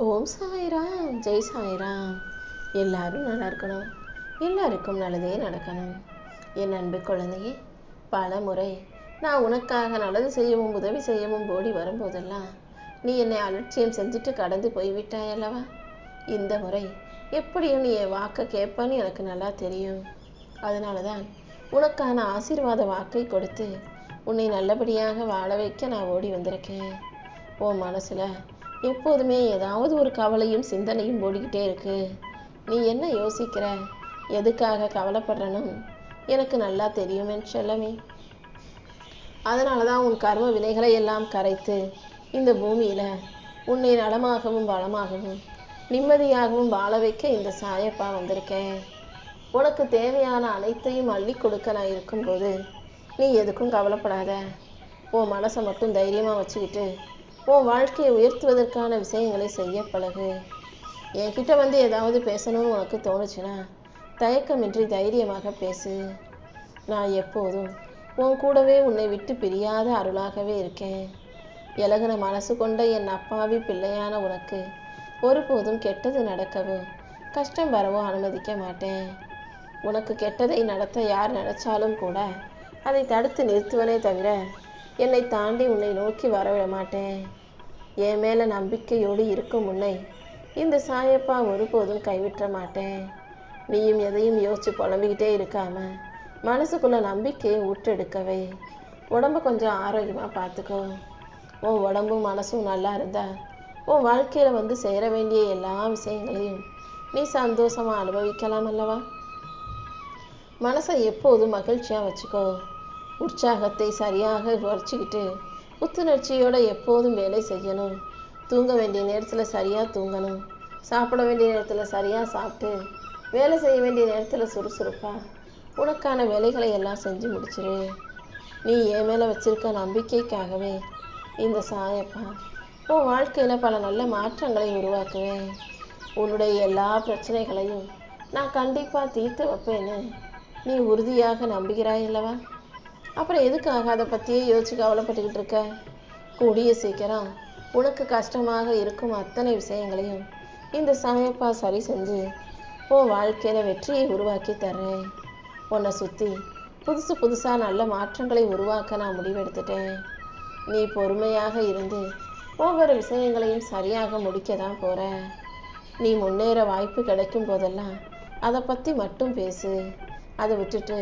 ஓம் சாய்ராம், ஜெய் சாய்ராம். எல்லாரும் நல்லா இருக்கணும், எல்லாருக்கும் நல்லதே நடக்கணும். என் அன்பு குழந்தையே, பல முறை நான் உனக்காக நல்லது செய்யவும் உதவி செய்யவும் ஓடி வரும்போதெல்லாம் நீ என்னை அலட்சியம் செஞ்சுட்டு கடந்து போய்விட்டாய் அல்லவா? இந்த முறை எப்படியும் நீ என் வாக்கை கேட்பான்னு எனக்கு நல்லா தெரியும். அதனால தான் உனக்கான ஆசீர்வாத வாக்கை கொடுத்து உன்னை நல்லபடியாக வாழ வைக்க நான் ஓடி வந்திருக்கேன். உன் மனசுல எப்போதுமே ஏதாவது ஒரு கவலையும் சிந்தனையும் ஓடிக்கிட்டே இருக்கு. நீ என்ன யோசிக்கிற, எதுக்காக கவலைப்படுறனும் எனக்கு நல்லா தெரியும் என் செல்லமே. அதனால தான் உன் கர்ம வினைகளை எல்லாம் கரைத்து இந்த பூமியில உன்னை நலமாகவும் வளமாகவும் நிம்மதியாகவும் வாழ வைக்க இந்த சாயப்பா வந்திருக்கேன். உனக்கு தேவையான அனைத்தையும் அள்ளி கொடுக்க நான் இருக்கும்போது நீ எதுக்கும் கவலைப்படாத. உன் மனசை மட்டும் தைரியமா வச்சுக்கிட்டு உன் வாழ்க்கையை உயர்த்துவதற்கான விஷயங்களை செய்ய பழகு. என்கிட்ட வந்து ஏதாவது பேசணும்னு உனக்கு தோணுச்சுன்னா தயக்கமின்றி தைரியமாக பேசு. நான் எப்போதும் உன் கூடவே உன்னை விட்டு பிரியாத அருளாகவே இருக்கேன். இலகுன மனசு கொண்ட என் அப்பாவி பிள்ளையான உனக்கு ஒருபோதும் கெட்டது நடக்கவோ கஷ்டம் வரவோ அனுமதிக்க மாட்டேன். உனக்கு கெட்டதை நடத்த யார் நினைச்சாலும் கூட அதை தடுத்து நிறுத்துவனே தவிர என்னை தாண்டி உன்னை நோக்கி வரவிட மாட்டேன். என் மேல நம்பிக்கையோடு இருக்கும் உன்னை இந்த சாயப்பா ஒருபோதும் கைவிட்ட மாட்டேன். நீயும் எதையும் யோசிச்சு புலம்பிக்கிட்டே இருக்காம மனசுக்குள்ள நம்பிக்கையை ஊற்றெடுக்கவே. உடம்ப கொஞ்சம் ஆரோக்கியமா பார்த்துக்கோ. உன் உடம்பும் மனசும் நல்லா இருந்தா உன் வாழ்க்கையில வந்து சேர வேண்டிய எல்லா விஷயங்களையும் நீ சந்தோஷமா அனுபவிக்கலாம் அல்லவா? மனசை எப்போதும் மகிழ்ச்சியா வச்சுக்கோ. உற்சாகத்தை சரியாக குறைச்சிக்கிட்டு புத்துணர்ச்சியோட எப்போதும் வேலை செய்யணும். தூங்க வேண்டிய நேரத்தில் சரியாக தூங்கணும். சாப்பிட வேண்டிய நேரத்தில் சரியாக சாப்பிட்டு வேலை செய்ய வேண்டிய நேரத்தில் சுறுசுறுப்பாக உனக்கான வேலைகளை எல்லாம் செஞ்சு முடிச்சிரு. நீ என் மேலே வச்சிருக்க நம்பிக்கைக்காகவே இந்த சாயப்பா உன் வாழ்க்கையில் பல நல்ல மாற்றங்களை உருவாக்குவேன். உன்னுடைய எல்லா பிரச்சனைகளையும் நான் கண்டிப்பாக தீர்த்து வைப்பேன்னு நீ உறுதியாக நம்புகிறாய் அல்லவா? அப்புறம் எதுக்காக அதை பற்றியே யோசிச்சு கவலைப்பட்டுக்கிட்டு இருக்க? கூடிய சீக்கிரம் உனக்கு கஷ்டமாக இருக்கும் அத்தனை விஷயங்களையும் இந்த சாயப்பா சரி செஞ்சு உன் வாழ்க்கையில வெற்றியை உருவாக்கி தர்றேன். உன்னை சுற்றி புதுசாக நல்ல மாற்றங்களை உருவாக்க நான் முடிவெடுத்துட்டேன். நீ பொறுமையாக இருந்து ஒவ்வொரு விஷயங்களையும் சரியாக முடிக்க தான் போற. நீ முன்னேற வாய்ப்பு கிடைக்கும் போதெல்லாம் அதை பற்றி மட்டும் பேசு. அதை விட்டுட்டு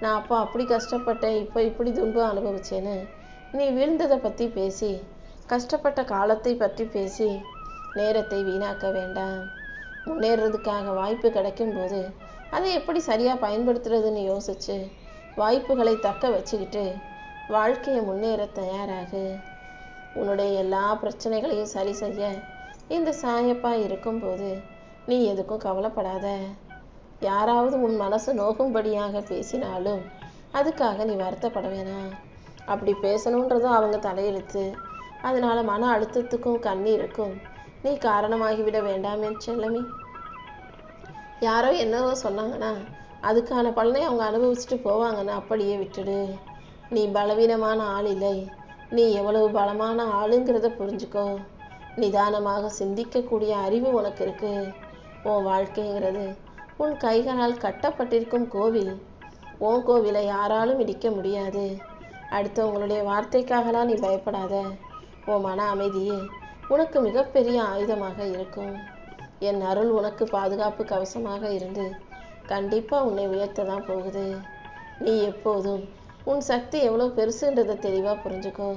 நான் அப்போ அப்படி கஷ்டப்பட்டேன், இப்போ இப்படி துன்பம் அனுபவிச்சேன்னு நீ வீழ்ந்ததை பற்றி பேசி கஷ்டப்பட்ட காலத்தை பற்றி பேசி நேரத்தை வீணாக்க வேண்டாம். முன்னேறதுக்காக வாய்ப்பு கிடைக்கும் போது அதை எப்படி சரியாக பயன்படுத்துறதுன்னு யோசிச்சு வாய்ப்புகளை தக்க வச்சுக்கிட்டு வாழ்க்கையை முன்னேற தயாராகு. உன்னுடைய எல்லா பிரச்சனைகளையும் சரி செய்ய இந்த சாயப்பா இருக்கும்போது நீ எதுக்கும் கவலைப்படாத. யாராவது உன் மனசு நோகும்படியாக பேசினாலும் அதுக்காக நீ வருத்தப்பட வேணாம். அப்படி பேசணுன்றதும் அவங்க தலையெழுத்து. அதனால மன அழுத்தத்துக்கும் கண்ணீருக்கும் நீ காரணமாகிவிட வேண்டாம் என் செல்லமே. யாரோ என்னவோ சொன்னாங்கன்னா அதுக்கான பலனை அவங்க அனுபவிச்சுட்டு போவாங்கன்னு அப்படியே விட்டுடு. நீ பலவீனமான ஆள் இல்லை, நீ எவ்வளவு பலமான ஆளுங்கிறத புரிஞ்சுக்கோ. நிதானமாக சிந்திக்கக்கூடிய அறிவு உனக்கு இருக்கு. உன் வாழ்க்கைங்கிறது உன் கைகளால் கட்டப்பட்டிருக்கும் கோவில். உன் கோவிலை யாராலும் இடிக்க முடியாது. அடுத்தவங்களுடைய வார்த்தைக்காகலாம் நீ பயப்படாத. உன் மன அமைதியே உனக்கு மிகப்பெரிய ஆயுதமாக இருக்கும். என் அருள் உனக்கு பாதுகாப்பு கவசமாக இருந்து கண்டிப்பாக உன்னை உயர்த்த தான் போகுது. நீ எப்போதும் உன் சக்தி எவ்வளோ பெருசுன்றதை தெளிவாக புரிஞ்சுக்கோ.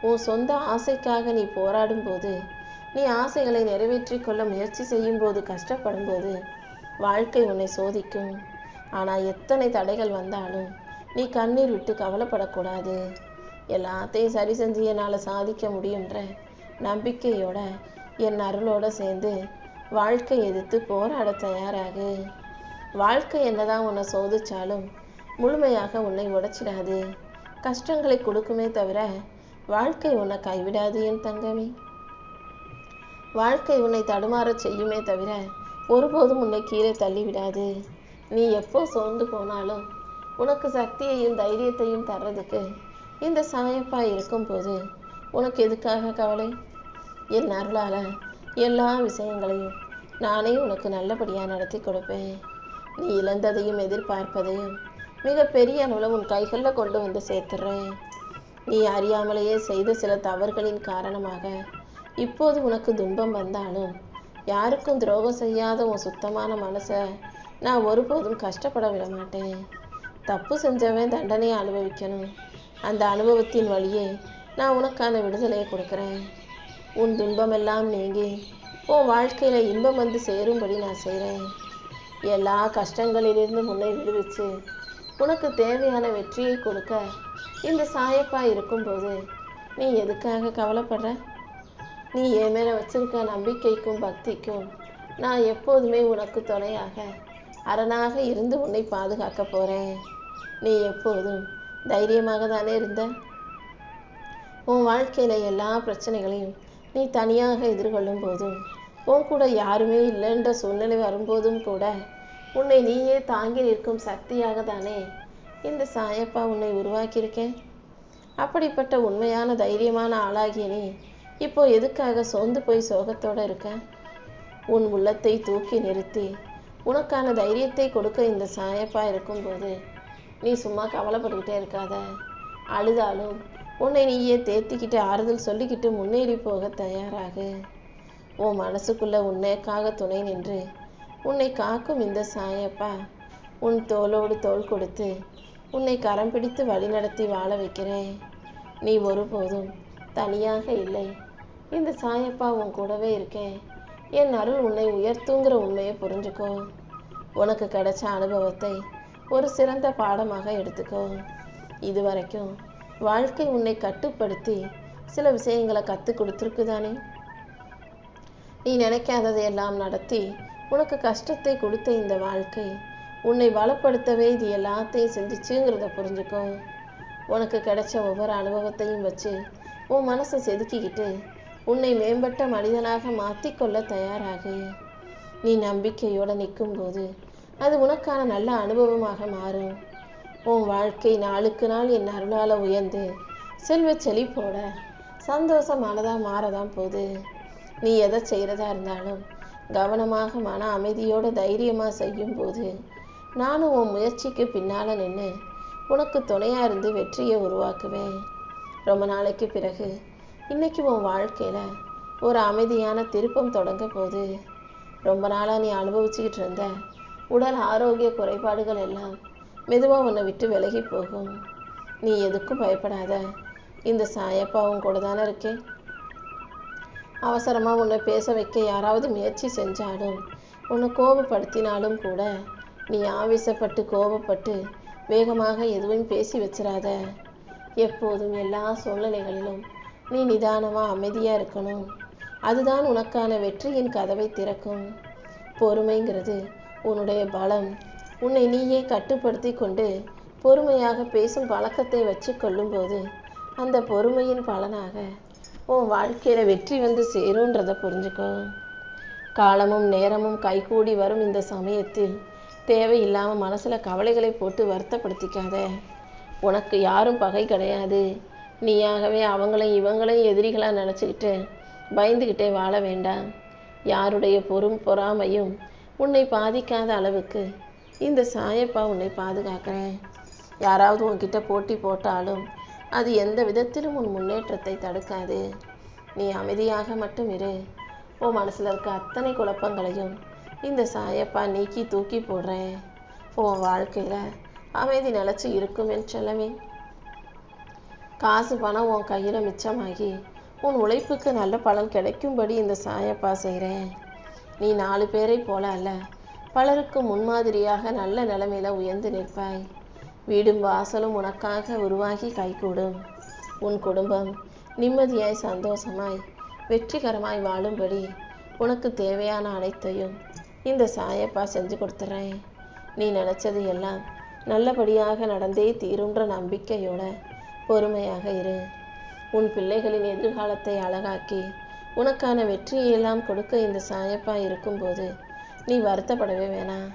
உன் சொந்த ஆசைக்காக நீ போராடும் போது, நீ ஆசைகளை நிறைவேற்றி கொள்ள முயற்சி செய்யும் போது, கஷ்டப்படும் போது வாழ்க்கை உன்னை சோதிக்கும். ஆனால் எத்தனை தடைகள் வந்தாலும் நீ கண்ணீர் விட்டு கவலைப்படக்கூடாது. எல்லாத்தையும் சரி செஞ்சு என்னால் சாதிக்க முடியுன்ற நம்பிக்கையோட என் அருளோட சேர்ந்து வாழ்க்கை எதிர்த்து போராட தயாராகு. வாழ்க்கை என்னதான் உன்னை சோதிச்சாலும் முழுமையாக உன்னை உடைச்சிடாது. கஷ்டங்களை கொடுக்குமே தவிர வாழ்க்கை உன்னை கைவிடாது என் தங்கமே. வாழ்க்கை உன்னை தடுமாற செய்யுமே தவிர ஒருபோதும் உன்னை கீழே தள்ளிவிடாது. நீ எப்போ சோர்ந்து போனாலும் உனக்கு சக்தியையும் தைரியத்தையும் தர்றதுக்கு இந்த சாயப்பா இருக்கும்போது உனக்கு எதுக்காக கவலை? என் அருளால எல்லா விஷயங்களையும் நானே உனக்கு நல்லபடியாக நடத்தி கொடுப்பேன். நீ இழந்ததையும் எதிர்பார்ப்பதையும் மிக பெரிய அளவில் உன் கைகளில் கொண்டு வந்து சேர்த்துறேன். நீ அறியாமலேயே செய்த சில தவறுகளின் காரணமாக இப்போது உனக்கு துன்பம் வந்தாலும் யாருக்கும் துரோகம் செய்யாத உன் சுத்தமான மனசை நான் ஒருபோதும் கஷ்டப்பட விட மாட்டேன். தப்பு செஞ்சவன் தண்டனையை அனுபவிக்கணும். அந்த அனுபவத்தின் வழியே நான் உனக்கான விடுதலையை கொடுக்குறேன். உன் துன்பமெல்லாம் நீங்கி உன் வாழ்க்கையில் இன்பம் வந்து சேரும்படி நான் செய்கிறேன். எல்லா கஷ்டங்களிலிருந்து உன்னை விடுவிச்சு உனக்கு தேவையான வெற்றியை கொடுக்க இந்த சாயப்பா இருக்கும்போது நீ எதுக்காக கவலைப்படுற? நீ என் மேலே வச்சிருக்க நம்பிக்கைக்கும் பக்திக்கும் நான் எப்போதுமே உனக்கு துணையாக அரணாக இருந்து உன்னை பாதுகாக்க போகிறேன். நீ எப்போதும் தைரியமாக தானே இருந்த. உன் வாழ்க்கையில் எல்லா பிரச்சனைகளையும் நீ தனியாக எதிர்கொள்ளும் போதும் உன் கூட யாருமே இல்லைன்ற சூழ்நிலை வரும்போதும் கூட உன்னை நீயே தாங்கி நிற்கும் சக்தியாக தானே இந்த சாயப்பா உன்னை உருவாக்கியிருக்கேன். அப்படிப்பட்ட உண்மையான தைரியமான ஆளாகிய நீ இப்போ எதுக்காக சோர்ந்து போய் சோகத்தோடு இருக்க? உன் உள்ளத்தை தூக்கி நிறுத்தி உனக்கான தைரியத்தை கொடுக்க இந்த சாயப்பா இருக்கும்போது நீ சும்மா கவலைப்பட்டுக்கிட்டே இருக்காத. அழுதாலும் உன்னை நீயே தேத்திக்கிட்டு ஆறுதல் சொல்லிக்கிட்டு முன்னேறி போக தயாராகு. உன் மனசுக்குள்ள உன்னைக்காக துணை நின்று உன்னை காக்கும் இந்த சாயப்பா உன் தோளோடு தோள் கொடுத்து உன்னை கரம் பிடித்து வழிநடத்தி வாழ வைக்கிறேன். நீ ஒருபோதும் தனியாக இல்லை. இந்த சாயப்பா உன் கூடவே இருக்கேன். என் அருள் உன்னை உயர்த்துங்கிற உண்மையை புரிஞ்சுக்கோ. உனக்கு கிடைச்ச அனுபவத்தை ஒரு சிறந்த பாடமாக எடுத்துக்கோ. இதுவரைக்கும் வாழ்க்கை உன்னை கட்டுப்படுத்தி சில விஷயங்களை கற்றுக் கொடுத்துருக்குதானே. நீ நினைக்காததையெல்லாம் நடத்தி உனக்கு கஷ்டத்தை கொடுத்த இந்த வாழ்க்கை உன்னை பலப்படுத்தவே இது எல்லாத்தையும் செஞ்சிச்சுங்கிறத புரிஞ்சுக்கோ. உனக்கு கிடைச்ச ஒவ்வொரு அனுபவத்தையும் வச்சு உன் மனசை செதுக்கிக்கிட்டு உன்னை மேம்பட்ட மனிதனாக மாற்றிக்கொள்ள தயாராகு. நீ நம்பிக்கையோடு நிற்கும்போது அது உனக்கான நல்ல அனுபவமாக மாறும். உன் வாழ்க்கை நாளுக்கு நாள் என் அருளால் உயர்ந்து செல்வ செழிப்போட சந்தோஷமானதாக மாறதான் போகுது. நீ எதை செய்கிறதா இருந்தாலும் கவனமாக மன அமைதியோட தைரியமாக செய்யும்போது நானும் உன் முயற்சிக்கு பின்னால் நின்று உனக்கு துணையாக இருந்து வெற்றியை உருவாக்குவேன். ரொம்ப நாளைக்கு பிறகு இன்னைக்கு உன் வாழ்க்கையில் ஒரு அமைதியான திருப்பம் தொடங்க போகுது. ரொம்ப நாளாக நீ அனுபவிச்சுக்கிட்டு இருந்த உடல் ஆரோக்கிய குறைபாடுகள் எல்லாம் மெதுவாக உன்னை விட்டு விலகி போகும். நீ எதுக்கும் பயப்படாத. இந்த சாயப்பாவும் கூட தானே இருக்கேன். அவசரமாக உன்னை பேச வைக்க யாராவது முயற்சி செஞ்சாலும் உன்னை கோபப்படுத்தினாலும் கூட நீ ஆவேசப்பட்டு கோபப்பட்டு வேகமாக எதுவும் பேசி வச்சிடாத. எப்போதும் எல்லா சூழ்நிலைகளிலும் நீ நிதானமாக அமைதியாக இருக்கணும். அதுதான் உனக்கான வெற்றியின் கதவை திறக்கும். பொறுமைங்கிறது உன்னுடைய பலம். உன்னை நீயே கட்டுப்படுத்தி கொண்டு பொறுமையாக பேசும் பழக்கத்தை வச்சு கொள்ளும்போது அந்த பொறுமையின் பலனாக உன் வாழ்க்கையில் வெற்றி வந்து சேருன்றதை புரிஞ்சுக்கோ. காலமும் நேரமும் கைகூடி வரும் இந்த சமயத்தில் தேவையில்லாமல் மனசில் கவலைகளை போட்டு வருத்தப்படுத்திக்காத. உனக்கு யாரும் பகை கிடையாது. நீயாகவே அவங்களையும் இவங்களையும் எதிரிகளாக நினச்சிக்கிட்டு பயந்துக்கிட்டே வாழ வேண்டாம். யாருடைய பொறாமையும் உன்னை பாதிக்காத அளவுக்கு இந்த சாயப்பா உன்னை பாதுகாக்கிறேன். யாராவது உன்கிட்ட போட்டி போட்டாலும் அது எந்த விதத்திலும் உன் முன்னேற்றத்தை தடுக்காது. நீ அமைதியாக மட்டும் இரு. உன் மனசில் இருக்க அத்தனை குழப்பங்களையும் இந்த சாயப்பா நீக்கி தூக்கி போடுறேன். உன் வாழ்க்கையில் அமைதி நிலச்சி இருக்கும் என் செல்லமே. காசு பணம் உன் கையில் மிச்சமாகி உன் உழைப்புக்கு நல்ல பலன் கிடைக்கும்படி இந்த சாயப்பா செய்கிறேன். நீ 4 பேரை போல அல்ல, பலருக்கு முன்மாதிரியாக நல்ல நிலைமையில உயர்ந்து நிற்பாய். வீடும் வாசலும் உனக்காக உருவாகி கைகூடும். உன் குடும்பம் நிம்மதியாய் சந்தோஷமாய் வெற்றிகரமாய் வாழும்படி உனக்கு தேவையான அனைத்தையும் இந்த சாயப்பா செஞ்சு கொடுத்துட்றேன். நீ நினச்சது எல்லாம் நல்லபடியாக நடந்தே தீருன்ற நம்பிக்கையோட பொறுமையாக இரு. உன் பிள்ளைகளின் எதிர்காலத்தை அழகாக்கி உனக்கான வெற்றியெல்லாம் கொடுக்க இந்த சாயப்பா இருக்கும்போது நீ வருத்தப்படவே வேணாம்.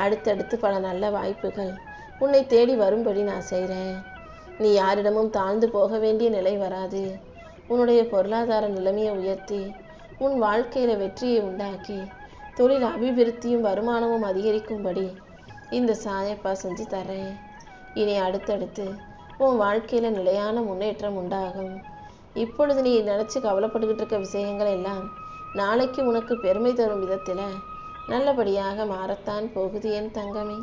அடுத்தடுத்து பல நல்ல வாய்ப்புகள் உன்னை தேடி வரும்படி நான் செய்கிறேன். நீ யாரிடமும் தாழ்ந்து போக வேண்டிய நிலை வராது. உன்னுடைய பொருளாதார நிலைமையை உயர்த்தி உன் வாழ்க்கையில வெற்றியை உண்டாக்கி தொழில் அபிவிருத்தியும் வருமானமும் அதிகரிக்கும்படி இந்த சாயப்பா செஞ்சு தர்றேன். இனி அடுத்தடுத்து உன் வாழ்க்கையில நிலையான முன்னேற்றம் உண்டாகும். இப்பொழுது நீ நினைச்சு கவலைப்பட்டுக்கிட்டு இருக்க விஷயங்கள் எல்லாம் நாளைக்கு உனக்கு பெருமை தரும் விதத்துல நல்லபடியாக மாறத்தான் போகுது என் தங்கமே.